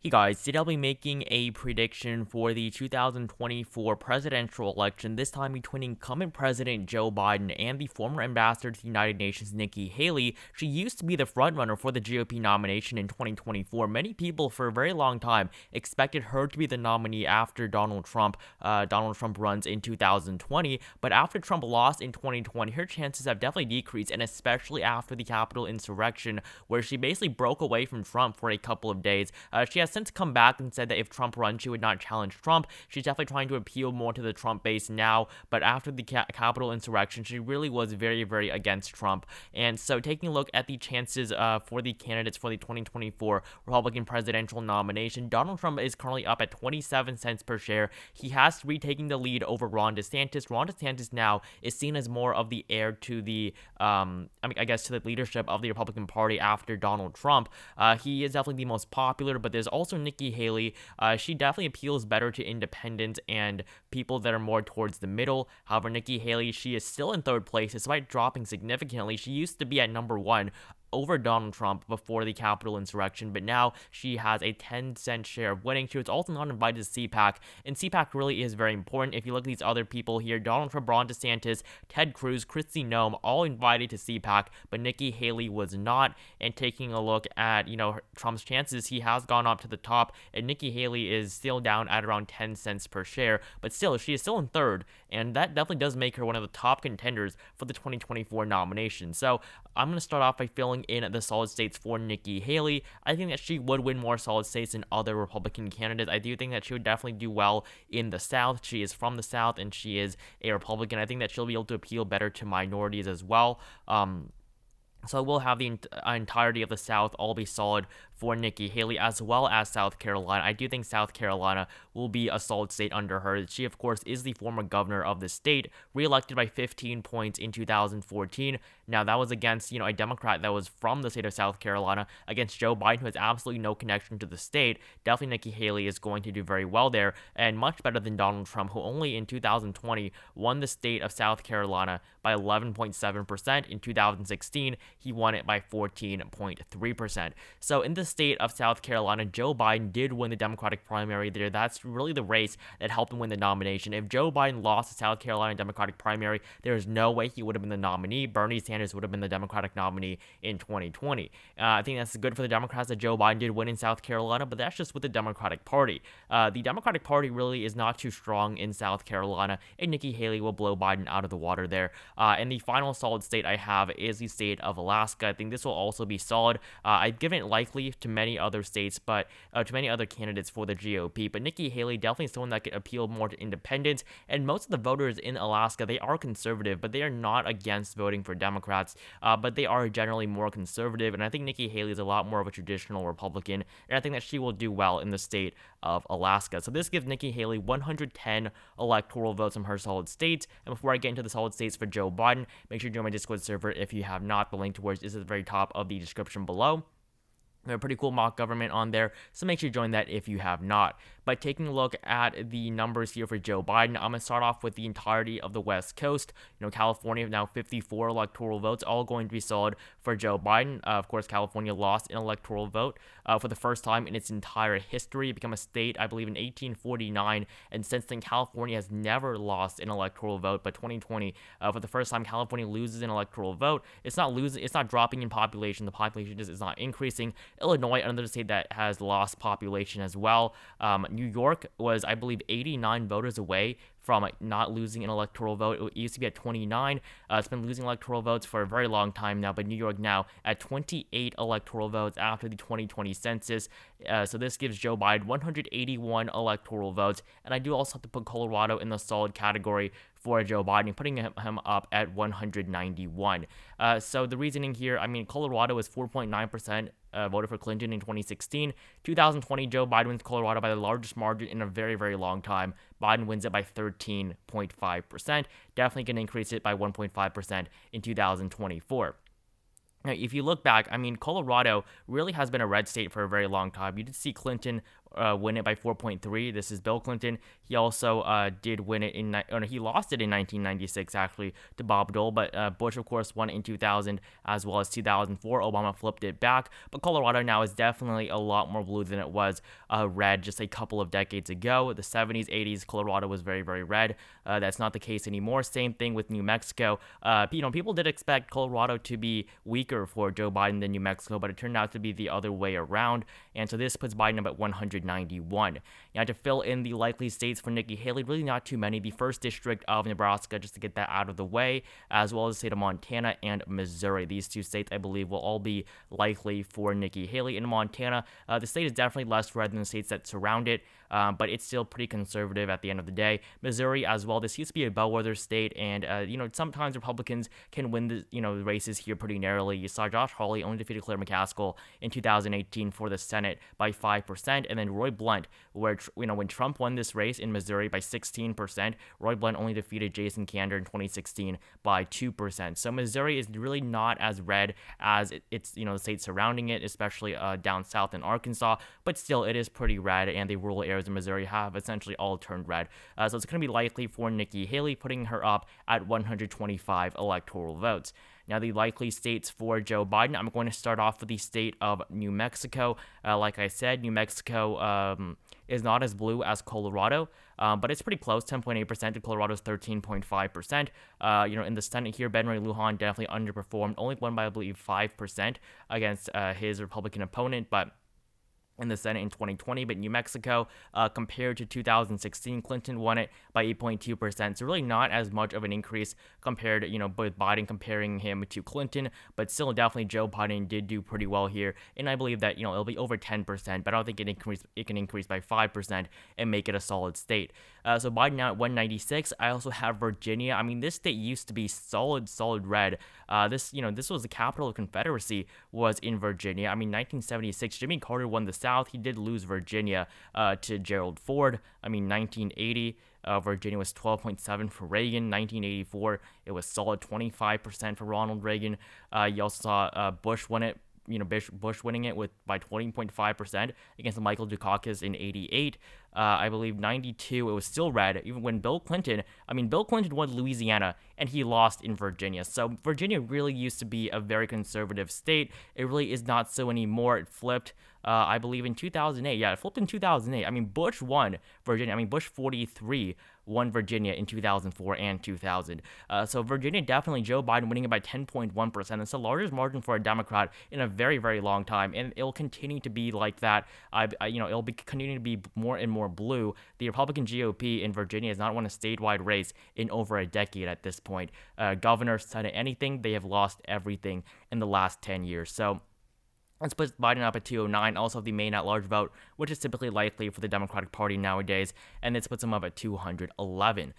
Hey guys, today I'll be making a prediction for the 2024 presidential election, this time between incumbent President Joe Biden and the former ambassador to the United Nations, Nikki Haley. She used to be the frontrunner for the GOP nomination in 2024. Many people for a very long time expected her to be the nominee after Donald Trump. Donald Trump runs in 2020, but after Trump lost in 2020, her chances have definitely decreased, and especially after the Capitol insurrection, where she basically broke away from Trump for a couple of days. She has since come back and said that if Trump runs, she would not challenge Trump. She's definitely trying to appeal more to the Trump base now, but after the Capitol insurrection, she really was very, very against Trump. And so taking a look at the chances for the candidates for the 2024 Republican presidential nomination, Donald Trump is currently up at 27 cents per share. He has retaking the lead over Ron DeSantis. Ron DeSantis now is seen as more of the heir to the, I guess to the leadership of the Republican Party after Donald Trump. He is definitely the most popular, but there's also Nikki Haley. She definitely appeals better to independents and people that are more towards the middle. However, Nikki Haley, she is still in third place despite dropping significantly. She used to be at number one over Donald Trump before the Capitol insurrection, but now she has a 10-cent share of winning. She was also not invited to CPAC, and CPAC really is very important. If you look at these other people here, Donald Trump, Ron DeSantis, Ted Cruz, Kristi Noem, all invited to CPAC, but Nikki Haley was not. And taking a look at, Trump's chances, he has gone up to the top, and Nikki Haley is still down at around 10 cents per share, but still, she is still in third, and that definitely does make her one of the top contenders for the 2024 nomination. So I'm going to start off by filling in the solid states for Nikki Haley. I think that she would win more solid states than other Republican candidates. I do think that she would definitely do well in the South. She is from the South and she is a Republican. I think that she'll be able to appeal better to minorities as well. So we'll have the entirety of the South all be solid for Nikki Haley, as well as South Carolina. I do think South Carolina will be a solid state under her. She, of course, is the former governor of the state, reelected by 15 points in 2014. Now, that was against, a Democrat that was from the state of South Carolina, against Joe Biden, who has absolutely no connection to the state. Definitely Nikki Haley is going to do very well there, and much better than Donald Trump, who only in 2020 won the state of South Carolina by 11.7%. In 2016, he won it by 14.3%. So in the state of South Carolina, Joe Biden did win the Democratic primary there. That's really the race that helped him win the nomination. If Joe Biden lost the South Carolina Democratic primary, there is no way he would have been the nominee. Bernie Sanders would have been the Democratic nominee in 2020. I think that's good for the Democrats that Joe Biden did win in South Carolina, but that's just with the Democratic Party. The Democratic Party really is not too strong in South Carolina, and Nikki Haley will blow Biden out of the water there. And the final solid state I have is the state of Alaska. I think this will also be solid. I've given it likely to many other states, but to many other candidates for the GOP. But Nikki Haley definitely is someone that could appeal more to independents. And most of the voters in Alaska, they are conservative, but they are not against voting for Democrats. But they are generally more conservative. And I think Nikki Haley is a lot more of a traditional Republican. And I think that she will do well in the state of Alaska. So this gives Nikki Haley 110 electoral votes from her solid states. And before I get into the solid states for Joe Biden, make sure you join my Discord server if you have not. The link to which is at the very top of the description below. We have a pretty cool mock government on there, so make sure you join that if you have not. But taking a look at the numbers here for Joe Biden, I'm going to start off with the entirety of the West Coast. California now 54 electoral votes, all going to be solid for Joe Biden. Of course, California lost an electoral vote for the first time in its entire history. It became a state, I believe, in 1849, and since then, California has never lost an electoral vote. But 2020, for the first time, California loses an electoral vote. It's not dropping in population. The population just is not increasing. Illinois, another state that has lost population as well. New York was, I believe, 89 voters away from not losing an electoral vote. It used to be at 29. It's been losing electoral votes for a very long time now, but New York now at 28 electoral votes after the 2020 census. So this gives Joe Biden 181 electoral votes. And I do also have to put Colorado in the solid category for Joe Biden, putting him up at 191. So the reasoning here, Colorado is 4.9% voted for Clinton in 2016. 2020, Joe Biden wins Colorado by the largest margin in a very, very long time. Biden wins it by 13.5%. Definitely going to increase it by 1.5% in 2024. Now, if you look back, Colorado really has been a red state for a very long time. You did see Clinton win it by 4.3. This is Bill Clinton. He also did win it he lost it in 1996 actually to Bob Dole, but Bush of course won it in 2000 as well as 2004. Obama flipped it back, but Colorado now is definitely a lot more blue than it was red just a couple of decades ago. The 70s, 80s, Colorado was very, very red. That's not the case anymore. Same thing with New Mexico. People did expect Colorado to be weaker for Joe Biden than New Mexico, but it turned out to be the other way around, and so this puts Biden up at 191. Now, to fill in the likely states for Nikki Haley, really not too many. The 1st District of Nebraska, just to get that out of the way, as well as the state of Montana and Missouri. These 2 states, I believe, will all be likely for Nikki Haley. In Montana, the state is definitely less red than the states that surround it, but it's still pretty conservative at the end of the day. Missouri as well, this used to be a bellwether state, and sometimes Republicans can win the races here pretty narrowly. You saw Josh Hawley only defeated Claire McCaskill in 2018 for the Senate by 5%, and then Roy Blunt, where when Trump won this race in Missouri by 16%, Roy Blunt only defeated Jason Kander in 2016 by 2%. So Missouri is really not as red as it's the states surrounding it, especially down south in Arkansas, but still it is pretty red, and the rural areas in Missouri have essentially all turned red. So it's going to be likely for Nikki Haley, putting her up at 125 electoral votes. Now, the likely states for Joe Biden, I'm going to start off with the state of New Mexico. Like I said, New Mexico is not as blue as Colorado, but it's pretty close, 10.8% to Colorado's 13.5%. In the Senate here, Ben Ray Lujan definitely underperformed, only won by, I believe, 5% against his Republican opponent, but in the Senate in 2020, but New Mexico, compared to 2016, Clinton won it by 8.2%. So really not as much of an increase compared, with Biden comparing him to Clinton, but still definitely Joe Biden did do pretty well here. And I believe that, it'll be over 10%, but I don't think it can increase by 5% and make it a solid state. So Biden now at 196. I also have Virginia. I mean, this state used to be solid red. This was the capital of Confederacy, was in Virginia. I mean, 1976, Jimmy Carter won the South. He did lose Virginia to Gerald Ford. I mean, 1980, Virginia was 12.7 for Reagan. 1984, it was solid 25% for Ronald Reagan. You also saw Bush win it. Bush winning it by 20.5% against Michael Dukakis in 88. I believe 92, it was still red. Even when Bill Clinton won Louisiana and he lost in Virginia. So Virginia really used to be a very conservative state. It really is not so anymore. It flipped, I believe, in 2008. Yeah, it flipped in 2008. I mean, Bush won Virginia. I mean, Bush 43 won Virginia in 2004 and 2000. So Virginia, definitely Joe Biden winning it by 10.1%. That's the largest margin for a Democrat in a very, very long time, and it'll continue to be like that. It'll be continuing to be more and more blue. The Republican GOP in Virginia has not won a statewide race in over a decade at this point. Governor, Senate, anything, they have lost everything in the last 10 years. So let's put Biden up at 209. Also, the Maine at-large vote, which is typically likely for the Democratic Party nowadays, and this puts him up at 211.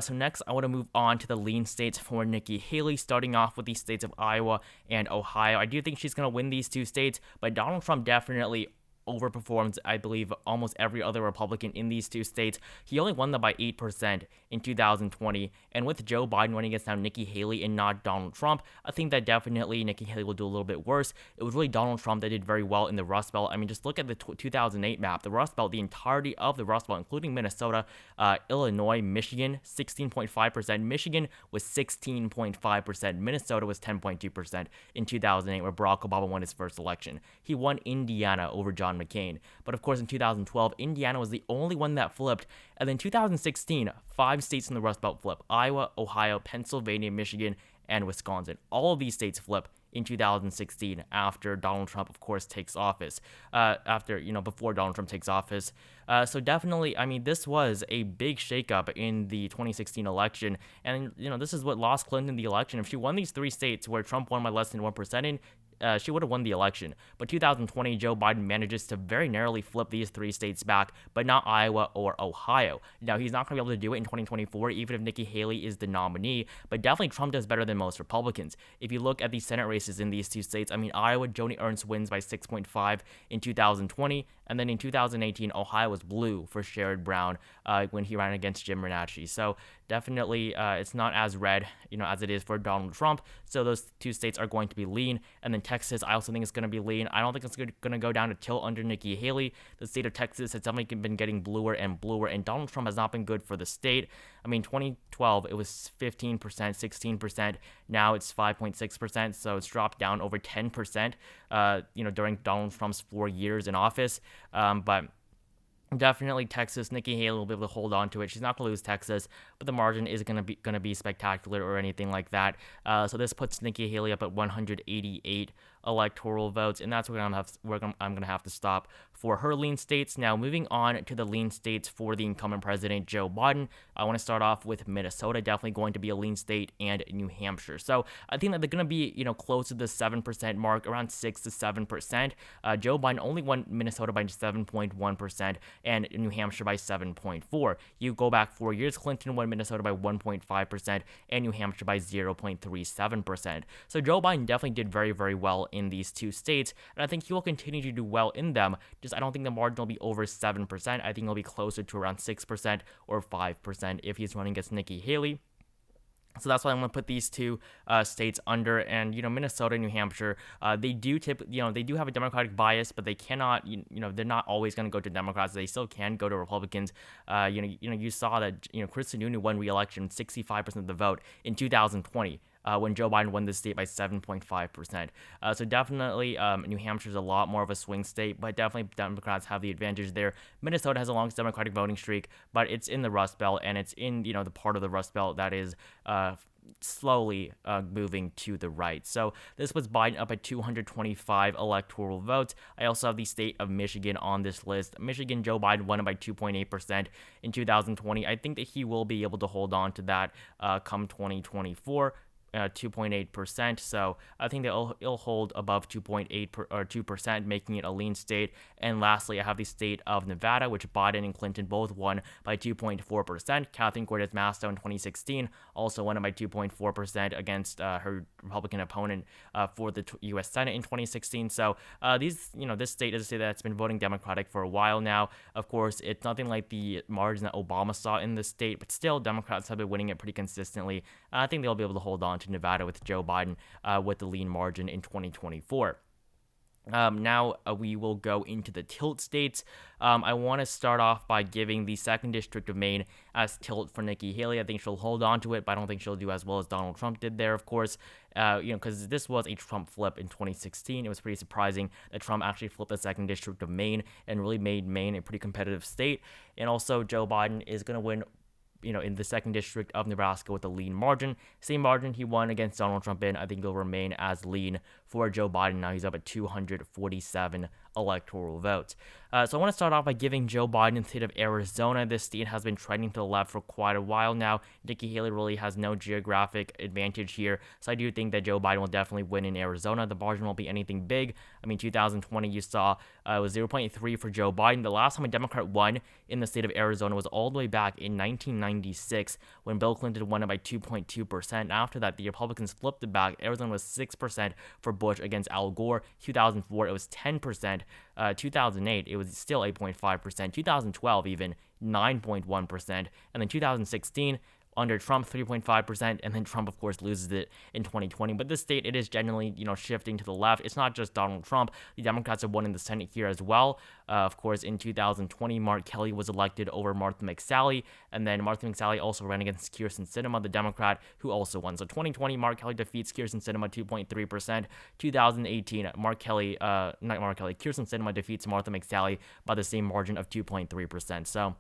So next, I want to move on to the lean states for Nikki Haley, starting off with the states of Iowa and Ohio. I do think she's going to win these 2 states, but Donald Trump definitely overperformed, I believe, almost every other Republican in these 2 states. He only won them by 8% in 2020, and with Joe Biden winning against now Nikki Haley and not Donald Trump, I think that definitely Nikki Haley will do a little bit worse. It was really Donald Trump that did very well in the Rust Belt. I mean, just look at the 2008 map. The Rust Belt, the entirety of the Rust Belt, including Minnesota, Illinois, Michigan, 16.5%. Michigan was 16.5%. Minnesota was 10.2% in 2008, where Barack Obama won his first election. He won Indiana over John McCain. But of course, in 2012, Indiana was the only one that flipped. And then 2016, 5 states in the Rust Belt flip: Iowa, Ohio, Pennsylvania, Michigan, and Wisconsin. All of these states flip in 2016 after Donald Trump, of course, takes office. Before Donald Trump takes office. So definitely, I mean, this was a big shakeup in the 2016 election. And, this is what lost Clinton the election. If she won these 3 states where Trump won by less than 1%, she would have won the election. But 2020, Joe Biden manages to very narrowly flip these 3 states back, but not Iowa or Ohio. Now, he's not going to be able to do it in 2024, even if Nikki Haley is the nominee, but definitely Trump does better than most Republicans. If you look at the Senate races in these 2 states, I mean, Iowa, Joni Ernst wins by 6.5 in 2020, and then in 2018, Ohio was blue for Sherrod Brown when he ran against Jim Renacci. So definitely, it's not as red, as it is for Donald Trump. So those 2 states are going to be lean. And then Texas, I also think it's going to be lean. I don't think it's going to go down to tilt under Nikki Haley. The state of Texas has definitely been getting bluer and bluer, and Donald Trump has not been good for the state. I mean, 2012, it was 15%, 16%. Now it's 5.6%, so it's dropped down over 10%, during Donald Trump's 4 years in office. But definitely Texas, Nikki Haley will be able to hold on to it. She's not going to lose Texas, but the margin is gonna be spectacular or anything like that. So this puts Nikki Haley up at 188 electoral votes, and that's where I'm gonna have to stop for her lean states. Now, moving on to the lean states for the incumbent president Joe Biden, I want to start off with Minnesota, definitely going to be a lean state, and New Hampshire. So I think that they're gonna be close to the 7% mark, around 6 to 7%. Joe Biden only won Minnesota by 7.1%, and New Hampshire by 7.4. You go back 4 years, Clinton won Minnesota by 1.5% and New Hampshire by 0.37%. So Joe Biden definitely did very, very well in these two states, and I think he will continue to do well in them. Just I don't think the margin will be over 7%. I think it'll be closer to around 6% or 5% if he's running against Nikki Haley. So that's why I'm going to put these two states under. And Minnesota and New Hampshire, they do have a Democratic bias, but they cannot, they're not always going to go to Democrats. They still can go to Republicans. You saw that Chris Sununu won re-election 65% of the vote in 2020. When Joe Biden won this state by 7.5%. So definitely New Hampshire is a lot more of a swing state, but definitely Democrats have the advantage there. Minnesota has the longest Democratic voting streak, but it's in the Rust Belt, and it's in the part of the Rust Belt that is slowly moving to the right. So this was Biden up at 225 electoral votes. I also have the state of Michigan on this list. Michigan, Joe Biden won it by 2.8% in 2020. I think that he will be able to hold on to that come 2024. 2.8%. So I think that it'll hold above 2.8 or 2%, making it a lean state. And lastly, I have the state of Nevada, which Biden and Clinton both won by 2.4%. Kathleen Cortez-Masto in 2016 also won it by 2.4% against her Republican opponent for the U.S. Senate in 2016. So this state is a state that's been voting Democratic for a while now. Of course, it's nothing like the margin that Obama saw in the state, but still Democrats have been winning it pretty consistently. I think they'll be able to hold on to Nevada with Joe Biden with the lean margin in 2024. Now we will go into the tilt states. I want to start off by giving the 2nd District of Maine as tilt for Nikki Haley. I think she'll hold on to it, but I don't think she'll do as well as Donald Trump did there, of course, because this was a Trump flip in 2016. It was pretty surprising that Trump actually flipped the 2nd District of Maine and really made Maine a pretty competitive state. And also, Joe Biden is going to win in the 2nd District of Nebraska with a lean margin. Same margin he won against Donald Trump in. I think he'll remain as lean for Joe Biden. Now he's up at 247 electoral votes. So I want to start off by giving Joe Biden the state of Arizona. This state has been trending to the left for quite a while now. Nikki Haley really has no geographic advantage here. So I do think that Joe Biden will definitely win in Arizona. The margin won't be anything big. I mean, 2020, you saw it was 0.3 for Joe Biden. The last time a Democrat won in the state of Arizona was all the way back in 1996 when Bill Clinton won it by 2.2%. After that, the Republicans flipped it back. Arizona was 6% for Bush against Al Gore. 2004, it was 10%. 2008, it was still 8.5%. 2012, even 9.1%. And then 2016, under Trump, 3.5%, and then Trump, of course, loses it in 2020. But this state, it is generally, shifting to the left. It's not just Donald Trump. The Democrats have won in the Senate here as well. Of course, in 2020, Mark Kelly was elected over Martha McSally, and then Martha McSally also ran against Kyrsten Sinema, the Democrat, who also won. So 2020, Mark Kelly defeats Kyrsten Sinema 2.3%. 2018, Kyrsten Sinema defeats Martha McSally by the same margin of 2.3%. So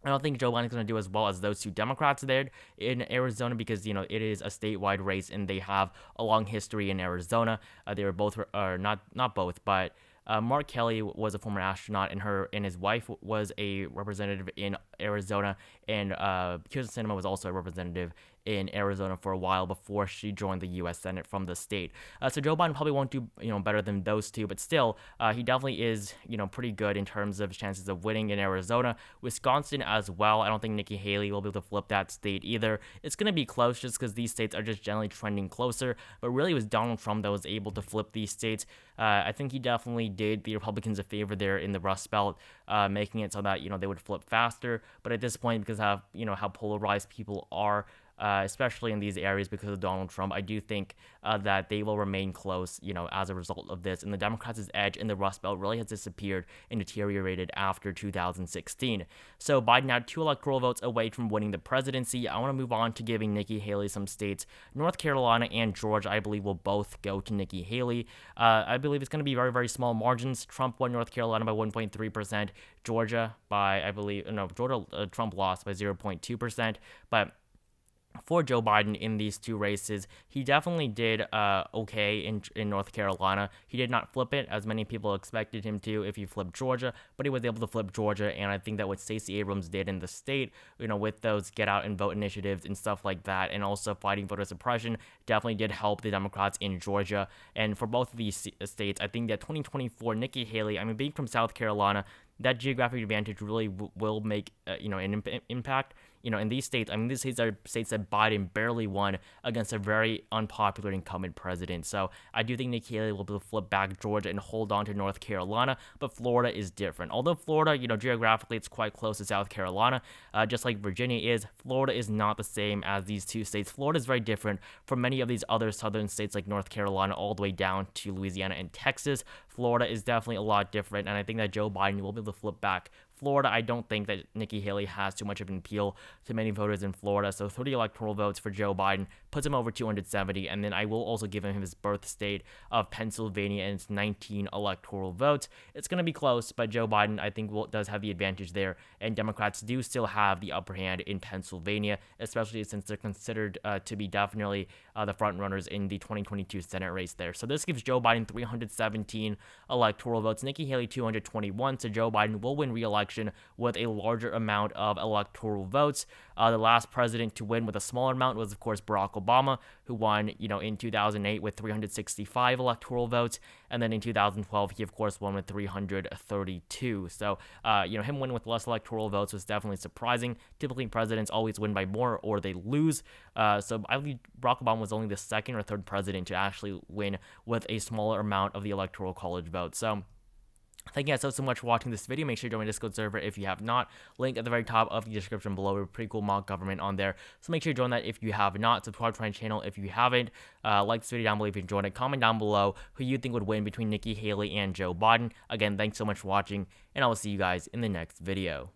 I don't think Joe Biden's going to do as well as those two Democrats there in Arizona because, it is a statewide race and they have a long history in Arizona. They were both, not both, but Mark Kelly was a former astronaut, and his wife was a representative in Arizona, and Kyrsten Sinema was also a representative in Arizona for a while before she joined the U.S. Senate from the state. So Joe Biden probably won't do better than those two, but still, he definitely is pretty good in terms of chances of winning in Arizona. Wisconsin as well. I don't think Nikki Haley will be able to flip that state either. It's going to be close just because these states are just generally trending closer, but really it was Donald Trump that was able to flip these states. I think he definitely did the Republicans a favor there in the Rust Belt, making it so that they would flip faster. But at this point, because of how polarized people are, especially in these areas because of Donald Trump. I do think that they will remain close, as a result of this. And the Democrats' edge in the Rust Belt really has disappeared and deteriorated after 2016. So Biden now 2 electoral votes away from winning the presidency. I want to move on to giving Nikki Haley some states. North Carolina and Georgia, I believe, will both go to Nikki Haley. I believe it's going to be very, very small margins. Trump won North Carolina by 1.3%. Georgia by, Trump lost by 0.2%. But for Joe Biden in these 2 races, he definitely did okay in North Carolina. He did not flip it as many people expected him to if he flipped Georgia, but he was able to flip Georgia. And I think that what Stacey Abrams did in the state, with those get out and vote initiatives and stuff like that, and also fighting voter suppression, definitely did help the Democrats in Georgia. And for both of these states, I think that 2024 Nikki Haley, being from South Carolina, that geographic advantage really will make an impact. In these states, these states are states that Biden barely won against a very unpopular incumbent president. So I do think Nikki Haley will be able to flip back Georgia and hold on to North Carolina, but Florida is different. Although Florida, geographically it's quite close to South Carolina, just like Virginia is, Florida is not the same as these 2 states. Florida is very different from many of these other southern states like North Carolina all the way down to Louisiana and Texas. Florida is definitely a lot different, and I think that Joe Biden will be able to flip back Florida. I don't think that Nikki Haley has too much of an appeal to many voters in Florida, so 30 electoral votes for Joe Biden puts him over 270, and then I will also give him his birth state of Pennsylvania, and it's 19 electoral votes. It's going to be close, but Joe Biden, I think, does have the advantage there, and Democrats do still have the upper hand in Pennsylvania, especially since they're considered to be definitely the front runners in the 2022 Senate race there. So this gives Joe Biden 317 electoral votes, Nikki Haley 221, so Joe Biden will win re-election with a larger amount of electoral votes. The last president to win with a smaller amount was, of course, Barack Obama, who won, in 2008 with 365 electoral votes, and then in 2012 he, of course, won with 332. So, him winning with less electoral votes was definitely surprising. Typically, presidents always win by more or they lose. So I believe Barack Obama was only the 2nd or 3rd president to actually win with a smaller amount of the electoral college votes. So thank you guys so much for watching this video. Make sure you join my Discord server if you have not. Link at the very top of the description below. We're pretty cool mock government on there. So make sure you join that if you have not. Subscribe to my channel if you haven't. Like this video down below if you enjoyed it. Comment down below who you think would win between Nikki Haley and Joe Biden. Again, thanks so much for watching, and I will see you guys in the next video.